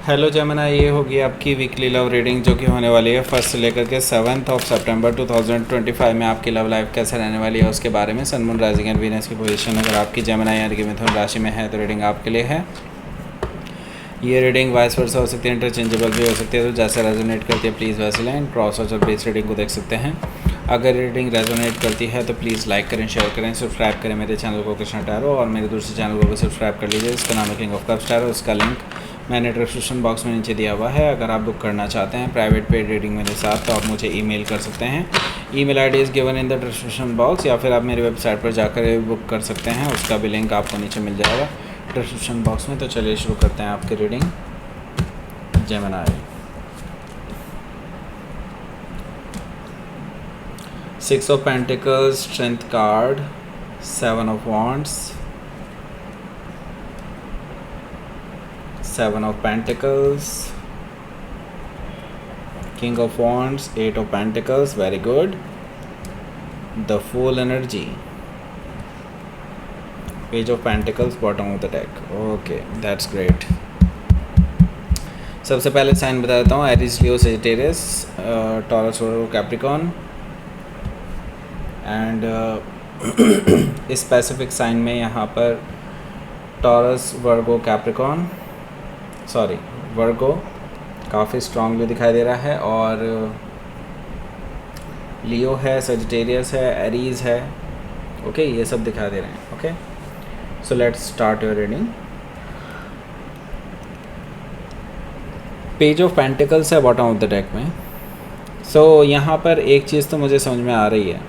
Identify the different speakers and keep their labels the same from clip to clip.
Speaker 1: Hello Jamuna, ये होगी आपकी वीकली लव रीडिंग जो कि होने वाली है 1 से लेकर के 7 सितंबर 2025 में। आपकी लव लाइफ कैसे रहने वाली है उसके बारे में। Sun moon rising and Venus की पोजीशन अगर आपकी जमुना यानी कि मिथुन राशि में है तो रीडिंग आपके लिए है। ये रीडिंग वाइस वर्सा हो सकती है, इंटरचेंजेबल भी हो सकती है, तो जैसे रेजोनेट करती है प्लीज़ वैसे लाइन क्रॉस और बेस रीडिंग को देख सकते हैं। अगर रीडिंग रेजोनेट करती है तो प्लीज़ लाइक करें, शेयर करें, सब्सक्राइब करें मेरे चैनल को कृष्णा टैरो, और मेरे दूसरे चैनल को भी सब्सक्राइब कर लीजिए। इसका नाम है किंग ऑफ कप्स टैरो। इसका लिंक मैंने डिस्क्रिप्शन बॉक्स में नीचे दिया हुआ है। अगर आप बुक करना चाहते हैं प्राइवेट पेड रीडिंग मेरे साथ तो आप मुझे ईमेल कर सकते हैं। Email ID is given in the description box, या फिर आप मेरी वेबसाइट पर जाकर बुक कर सकते हैं। उसका भी लिंक आपको नीचे मिल जाएगा डिस्क्रिप्शन बॉक्स में। तो चलिए शुरू करते हैं आपकी reading Gemini. 6 of Pentacles, Strength card, 7 of Wands, 7 of Pentacles, King of Wands, 8 of Pentacles, very good. The Fool energy, Page of Pentacles, bottom of the deck. Okay, that's great. सबसे पहले sign बता देता हूँ, Aries, Leo, Sagittarius, Taurus, Virgo, Capricorn and specific sign में यहाँ पर Taurus, Virgo, Capricorn, sorry Virgo काफ़ी strongly दिखाई दे रहा है, और लियो है, सेजिटेरियस है, एरीज है। ओके, ये सब दिखाई दे रहे हैं। Okay, so let's start your reading. Page of pentacles है बॉटम ऑफ द डेक में। सो यहाँ पर एक चीज़ तो मुझे समझ में आ रही है,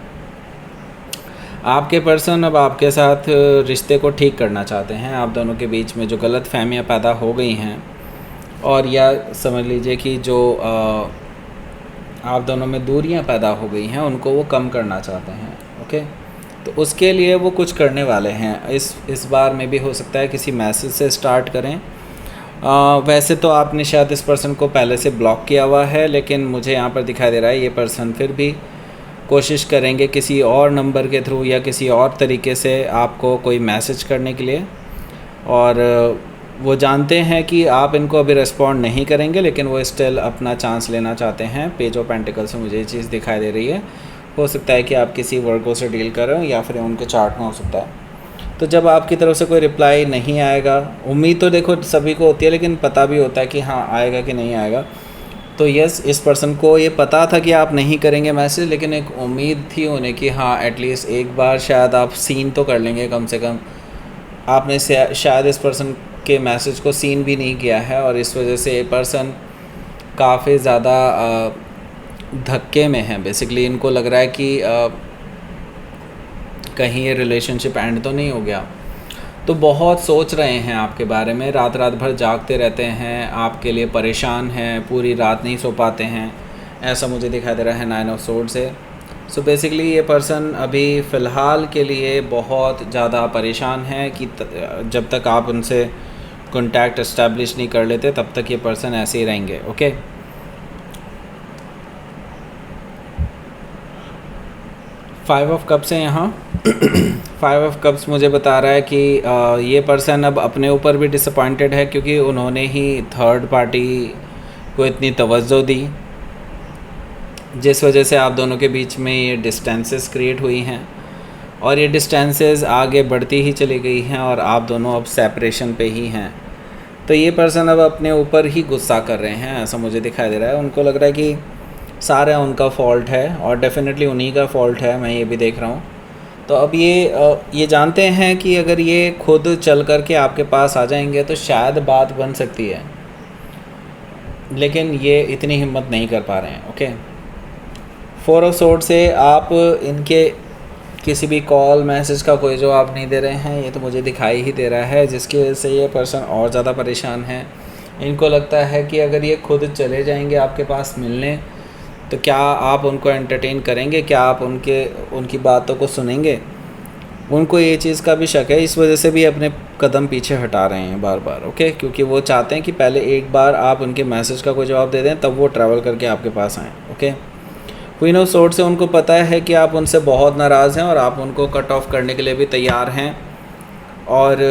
Speaker 1: आपके पर्सन अब आपके साथ रिश्ते को ठीक करना चाहते हैं। आप दोनों के बीच में जो गलत फहमियाँ पैदा हो गई हैं, और या समझ लीजिए कि जो आप दोनों में दूरियां पैदा हो गई हैं उनको वो कम करना चाहते हैं। ओके, तो उसके लिए वो कुछ करने वाले हैं। इस बार में भी हो सकता है किसी मैसेज से स्टार्ट करें। वैसे तो आपने शायद इस पर्सन को पहले से ब्लॉक किया हुआ है, लेकिन मुझे यहाँ पर दिखाई दे रहा है ये पर्सन फिर भी कोशिश करेंगे किसी और नंबर के थ्रू या किसी और तरीके से आपको कोई मैसेज करने के लिए, और वो जानते हैं कि आप इनको अभी रिस्पॉन्ड नहीं करेंगे, लेकिन वो स्टिल अपना चांस लेना चाहते हैं। पेज ऑफ पेंटिकल से मुझे ये चीज़ दिखाई दे रही है। हो सकता है कि आप किसी वर्गों से डील कर रहे हो या फिर उनके चार्ट में हो सकता है। तो जब आपकी तरफ से कोई रिप्लाई नहीं आएगा, उम्मीद तो देखो सभी को होती है, लेकिन पता भी होता है कि हाँ आएगा कि नहीं आएगा। तो यस, इस पर्सन को ये पता था कि आप नहीं करेंगे मैसेज, लेकिन एक उम्मीद थी उन्हें कि हाँ एटलीस्ट एक बार शायद आप सीन तो कर लेंगे। कम से कम आपने शायद इस पर्सन के मैसेज को सीन भी नहीं किया है, और इस वजह से ये पर्सन काफ़ी ज़्यादा धक्के में है। बेसिकली इनको लग रहा है कि कहीं ये रिलेशनशिप एंड तो नहीं हो गया। तो बहुत सोच रहे हैं आपके बारे में, रात रात भर जागते रहते हैं, आपके लिए परेशान हैं, पूरी रात नहीं सो पाते हैं, ऐसा मुझे दिखाई दे रहा है 9 ऑफ सोर्ड से। सो बेसिकली ये पर्सन अभी फ़िलहाल के लिए बहुत ज़्यादा परेशान है कि जब तक आप उनसे कॉन्टैक्ट इस्टेब्लिश नहीं कर लेते तब तक ये पर्सन ऐसे ही रहेंगे। ओके, फाइव ऑफ कप्स है यहाँ। 5 ऑफ कप्स मुझे बता रहा है कि ये पर्सन अब अपने ऊपर भी डिसअपॉइंटेड है, क्योंकि उन्होंने ही थर्ड पार्टी को इतनी तवज्जो दी, जिस वजह से आप दोनों के बीच में ये डिस्टेंसेस क्रिएट हुई हैं, और ये डिस्टेंसेस आगे बढ़ती ही चली गई हैं, और आप दोनों अब सेपरेशन पे ही हैं। तो ये पर्सन अब अपने ऊपर ही गुस्सा कर रहे हैं, ऐसा मुझे दिखाई दे रहा है। उनको लग रहा है कि सारा उनका फॉल्ट है, और डेफिनेटली उन्हीं का फॉल्ट है, मैं ये भी देख रहा हूँ। तो अब ये जानते हैं कि अगर ये खुद चल कर के आपके पास आ जाएंगे तो शायद बात बन सकती है, लेकिन ये इतनी हिम्मत नहीं कर पा रहे हैं। ओके, 4 ऑफ सोर्ड से आप इनके किसी भी कॉल मैसेज का कोई जवाब नहीं दे रहे हैं, ये तो मुझे दिखाई ही दे रहा है, जिसकी वजह से ये पर्सन और ज़्यादा परेशान है। इनको लगता है कि अगर ये खुद चले जाएंगे आपके पास मिलने तो क्या आप उनको एंटरटेन करेंगे, क्या आप उनकी बातों को सुनेंगे। उनको ये चीज़ का भी शक है, इस वजह से भी अपने कदम पीछे हटा रहे हैं बार बार। ओके, क्योंकि वो चाहते हैं कि पहले एक बार आप उनके मैसेज का कोई जवाब दे दें, तब वो ट्रैवल करके आपके पास आएँ। ओके, क्वीन ऑफ सोर्ड से उनको पता है कि आप उनसे बहुत नाराज़ हैं और आप उनको कट ऑफ करने के लिए भी तैयार हैं, और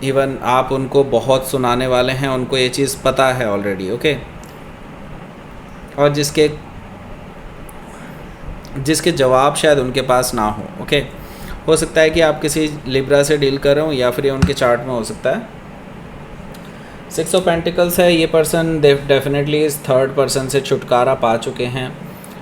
Speaker 1: इवन आप उनको बहुत सुनाने वाले हैं, उनको ये चीज़ पता है ऑलरेडी, ओके। और जिसके जवाब शायद उनके पास ना हो, ओके। हो सकता है कि आप किसी लिब्रा से डील कर रहे हो, या फिर ये उनके चार्ट में हो सकता है। 6 ऑफ पेंटिकल्स है, ये पर्सन डेफिनेटली इस थर्ड पर्सन से छुटकारा पा चुके हैं।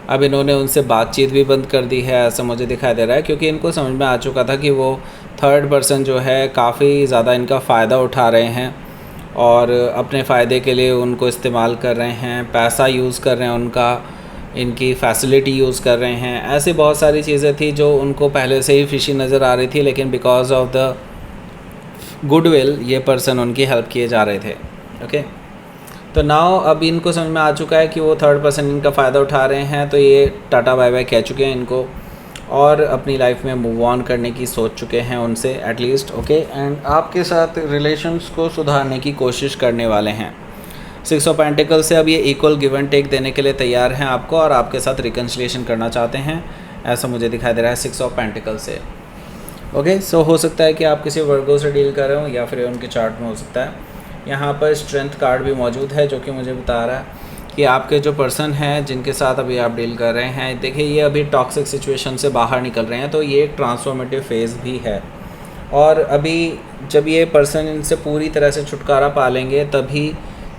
Speaker 1: अब इन्होंने उनसे बातचीत भी बंद कर दी है, ऐसा मुझे दिखाई दे रहा है, क्योंकि इनको समझ में आ चुका था कि वो थर्ड पर्सन जो है काफ़ी ज़्यादा इनका फ़ायदा उठा रहे हैं और अपने फ़ायदे के लिए उनको इस्तेमाल कर रहे हैं, पैसा यूज़ कर रहे हैं उनका, इनकी फैसिलिटी यूज़ कर रहे हैं। ऐसे बहुत सारी चीज़ें थी जो उनको पहले से ही फिशी नज़र आ रही थी, लेकिन बिकॉज ऑफ द गुडविल ये पर्सन उनकी हेल्प किए जा रहे थे, ओके। तो नाउ अब इनको समझ में आ चुका है कि वो थर्ड पर्सन इनका फ़ायदा उठा रहे हैं, तो ये टाटा बाय बाय कह चुके हैं इनको और अपनी लाइफ में मूव ऑन करने की सोच चुके हैं उनसे एटलीस्ट, ओके। एंड आपके साथ रिलेशंस को सुधारने की कोशिश करने वाले हैं। 6 ऑफ पेंटिकल से अब ये इक्वल गिव एंड टेक देने के लिए तैयार हैं आपको, और आपके साथ रिकन्सिलिएशन करना चाहते हैं, ऐसा मुझे दिखाई दे रहा है 6 ऑफ पेंटिकल से, ओके। सो हो सकता है कि आप किसी वर्गो से डील कर रहे हो, या फिर उनके चार्ट में हो सकता है। यहाँ पर स्ट्रेंथ कार्ड भी मौजूद है, जो कि मुझे बता रहा है कि आपके जो पर्सन हैं जिनके साथ अभी आप डील कर रहे हैं, देखिए ये अभी टॉक्सिक सिचुएशन से बाहर निकल रहे हैं, तो ये एक ट्रांसफॉर्मेटिव फेज़ भी है। और अभी जब ये पर्सन इनसे पूरी तरह से छुटकारा पा लेंगे, तभी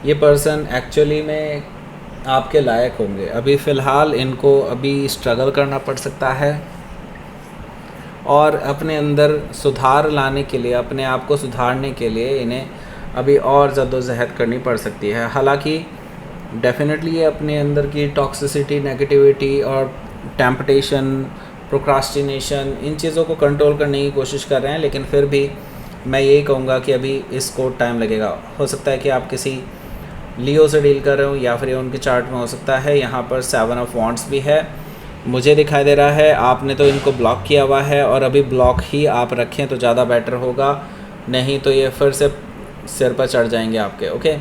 Speaker 1: ये पर्सन एक्चुअली में आपके लायक होंगे। अभी फ़िलहाल इनको अभी स्ट्रगल करना पड़ सकता है, और अपने अंदर सुधार लाने के लिए, अपने आप को सुधारने के लिए इन्हें अभी और जद्दोजहद करनी पड़ सकती है। हालांकि डेफिनेटली ये अपने अंदर की टॉक्सिसिटी, नेगेटिविटी और टेम्पटेशन, प्रोक्रास्टिनेशन, इन चीज़ों को कंट्रोल करने की कोशिश कर रहे हैं, लेकिन फिर भी मैं यही कहूँगा कि अभी इसको टाइम लगेगा। हो सकता है कि आप किसी लियो से डील कर रहे हो, या फिर उनके चार्ट में हो सकता है। यहाँ पर 7 ऑफ वॉन्ड्स भी है, मुझे दिखाई दे रहा है आपने तो इनको ब्लॉक किया हुआ है, और अभी ब्लॉक ही आप रखें तो ज़्यादा बेटर होगा, नहीं तो ये फिर से सिर पर चढ़ जाएंगे आपके, ओके।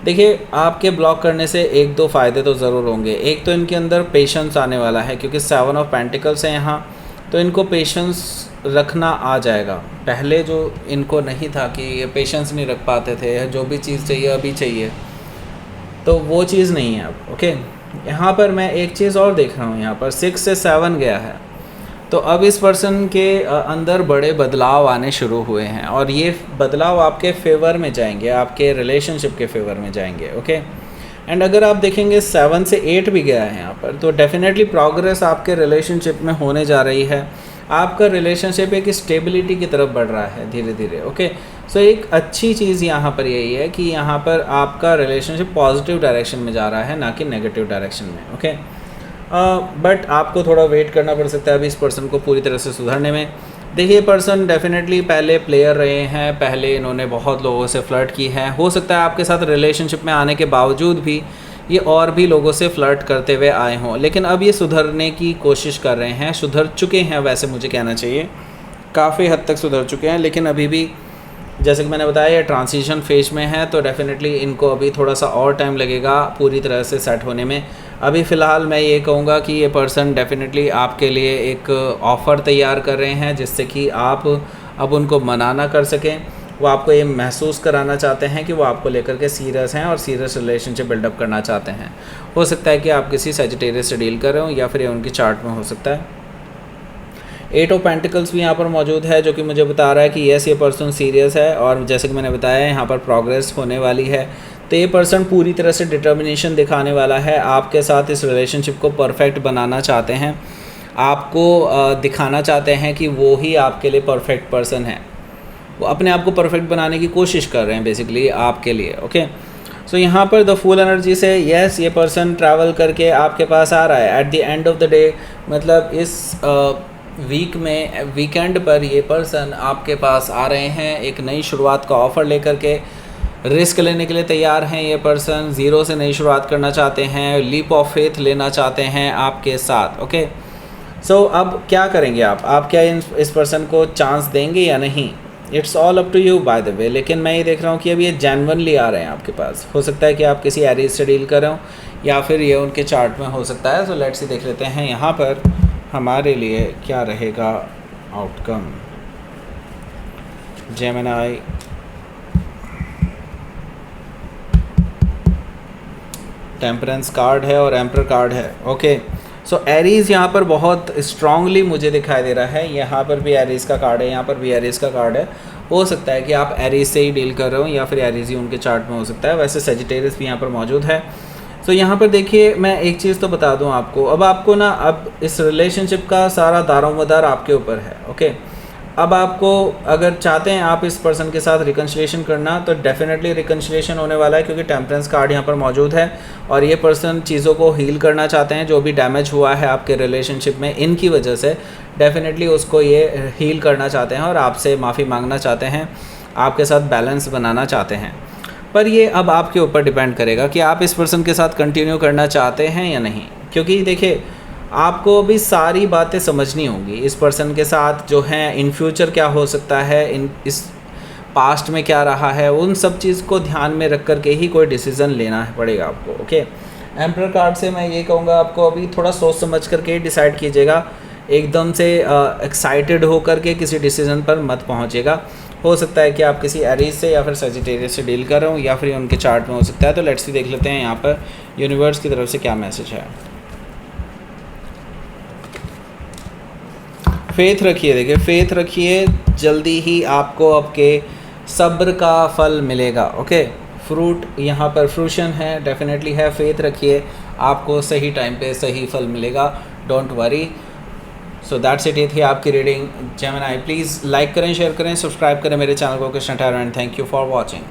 Speaker 1: देखिए आपके ब्लॉक करने से एक दो फ़ायदे तो ज़रूर होंगे। एक तो इनके अंदर पेशेंस आने वाला है, क्योंकि 7 ऑफ पेंटिकल्स है यहाँ, तो इनको पेशेंस रखना आ जाएगा। पहले जो इनको नहीं था कि ये पेशेंस नहीं रख पाते थे, जो भी चीज़ चाहिए अभी चाहिए, तो वो चीज़ नहीं है अब, ओके। यहाँ पर मैं एक चीज़ और देख रहा हूँ, यहाँ पर 6 से 7 गया है, तो अब इस पर्सन के अंदर बड़े बदलाव आने शुरू हुए हैं, और ये बदलाव आपके फेवर में जाएंगे, आपके रिलेशनशिप के फेवर में जाएंगे, ओके। एंड अगर आप देखेंगे 7 से 8 भी गया है यहाँ पर, तो डेफिनेटली प्रोग्रेस आपके रिलेशनशिप में होने जा रही है। आपका रिलेशनशिप एक स्टेबिलिटी की तरफ बढ़ रहा है धीरे धीरे, ओके। सो एक अच्छी चीज़ यहाँ पर यही है कि यहाँ पर आपका रिलेशनशिप पॉजिटिव डायरेक्शन में जा रहा है, ना कि नेगेटिव डायरेक्शन में, ओके। बट आपको थोड़ा वेट करना पड़ सकता है अभी इस पर्सन को पूरी तरह से सुधरने में। देखिए पर्सन डेफिनेटली पहले प्लेयर रहे हैं, पहले इन्होंने बहुत लोगों से फ्लर्ट की है। हो सकता है आपके साथ रिलेशनशिप में आने के बावजूद भी ये और भी लोगों से फ्लर्ट करते हुए आए हों, लेकिन अब ये सुधरने की कोशिश कर रहे हैं, सुधर चुके हैं, वैसे मुझे कहना चाहिए काफ़ी हद तक सुधर चुके हैं। लेकिन अभी भी जैसे कि मैंने बताया ये ट्रांजिशन फेज में है, तो डेफिनेटली इनको अभी थोड़ा सा और टाइम लगेगा पूरी तरह से सेट होने में। अभी फ़िलहाल मैं ये कहूँगा कि ये पर्सन डेफिनेटली आपके लिए एक ऑफ़र तैयार कर रहे हैं, जिससे कि आप अब उनको मना ना कर सकें। वो आपको ये महसूस कराना चाहते हैं कि वो आपको लेकर के सीरियस हैं और सीरियस रिलेशनशिप बिल्डअप करना चाहते हैं। हो सकता है कि आप किसी सजिटेरियस से डील कर रहे हो, या फिर ये उनकी चार्ट में हो सकता है। 8 ऑफ पेंटिकल्स भी यहाँ पर मौजूद है, जो कि मुझे बता रहा है कि यस ये पर्सन सीरियस है, और जैसे कि मैंने बताया यहाँ पर प्रोग्रेस होने वाली है। तो ये पर्सन पूरी तरह से डिटर्मिनेशन दिखाने वाला है, आपके साथ इस रिलेशनशिप को परफेक्ट बनाना चाहते हैं, आपको दिखाना चाहते हैं कि वो ही आपके लिए परफेक्ट पर्सन है। वो अपने आप को परफेक्ट बनाने की कोशिश कर रहे हैं बेसिकली आपके लिए, ओके। सो यहाँ पर द फुल एनर्जी से यस ये पर्सन ट्रैवल करके आपके पास आ रहा है at the end of the day, मतलब इस वीक में वीकेंड पर ये पर्सन आपके पास आ रहे हैं एक नई शुरुआत का ऑफ़र लेकर के। रिस्क लेने के लिए तैयार हैं ये पर्सन, ज़ीरो से नई शुरुआत करना चाहते हैं, लीप ऑफ फेथ लेना चाहते हैं आपके साथ, ओके। सो अब क्या करेंगे आप क्या इस पर्सन को चांस देंगे या नहीं, it's all up to you by the way. लेकिन मैं ये देख रहा हूँ कि अब ये जेन्युइनली आ रहे हैं आपके पास। हो सकता है कि आप किसी एरीज से डील कर रहे हो, या फिर ये उनके चार्ट में हो सकता है। सो लेट्स सी देख लेते हैं यहाँ पर हमारे लिए क्या रहेगा आउटकम। जेमिनी, टेम्परेंस कार्ड है और एम्पर कार्ड है। ओके, सो एरीज़ यहाँ पर बहुत स्ट्रांगली मुझे दिखाई दे रहा है। यहाँ पर भी एरीज़ का कार्ड है, यहाँ पर भी एरीज़ का कार्ड है। हो सकता है कि आप एरीज़ से ही डील कर रहे हो या फिर एरीज़ ही उनके चार्ट में हो सकता है। वैसे सेजिटेरियस भी यहाँ पर मौजूद है। सो यहाँ पर देखिए, मैं एक चीज़ तो बता दूँ आपको, अब आपको ना, अब इस रिलेशनशिप का सारा दारोमदार आपके ऊपर है। ओके, अब आपको अगर चाहते हैं आप इस पर्सन के साथ रिकन्सिलिएशन करना, तो डेफिनेटली रिकन्सिलिएशन होने वाला है, क्योंकि टेम्परेंस कार्ड यहाँ पर मौजूद है और ये पर्सन चीज़ों को हील करना चाहते हैं। जो भी डैमेज हुआ है आपके रिलेशनशिप में इनकी वजह से, डेफिनेटली उसको ये हील करना चाहते हैं और आपसे माफ़ी मांगना चाहते हैं, आपके साथ बैलेंस बनाना चाहते हैं। पर ये अब आपके ऊपर डिपेंड करेगा कि आप इस पर्सन के साथ कंटिन्यू करना चाहते हैं या नहीं। क्योंकि देखिए, आपको अभी सारी बातें समझनी होंगी इस पर्सन के साथ जो हैं, इन फ्यूचर क्या हो सकता है, इस पास्ट में क्या रहा है, उन सब चीज़ को ध्यान में रख कर के ही कोई डिसीज़न लेना पड़ेगा आपको। ओके, एम्परर कार्ड से मैं ये कहूँगा आपको अभी थोड़ा सोच समझ करके डिसाइड कीजिएगा। एकदम से एक्साइटेड होकर के किसी डिसीज़न पर मत पहुँचेगा। हो सकता है कि आप किसी एरीज से या फिर सेजिटेरियस से डील कर रहे हो, या फिर उनके चार्ट में हो सकता है। तो लेट्स सी देख लेते हैं यहाँ पर यूनिवर्स की तरफ से क्या मैसेज है। फेथ रखिए, देखिए फेथ रखिए, जल्दी ही आपको आपके सब्र का फल मिलेगा। ओके, फ्रूट यहाँ पर फ्रूशन है, डेफिनेटली है। फेथ रखिए, आपको सही टाइम पे सही फल मिलेगा, don't worry. So that's it, ये थी आपकी रीडिंग जेमिनी। प्लीज़ लाइक करें, शेयर करें, सब्सक्राइब करें मेरे चैनल को Krishna tarot, and thank you for watching.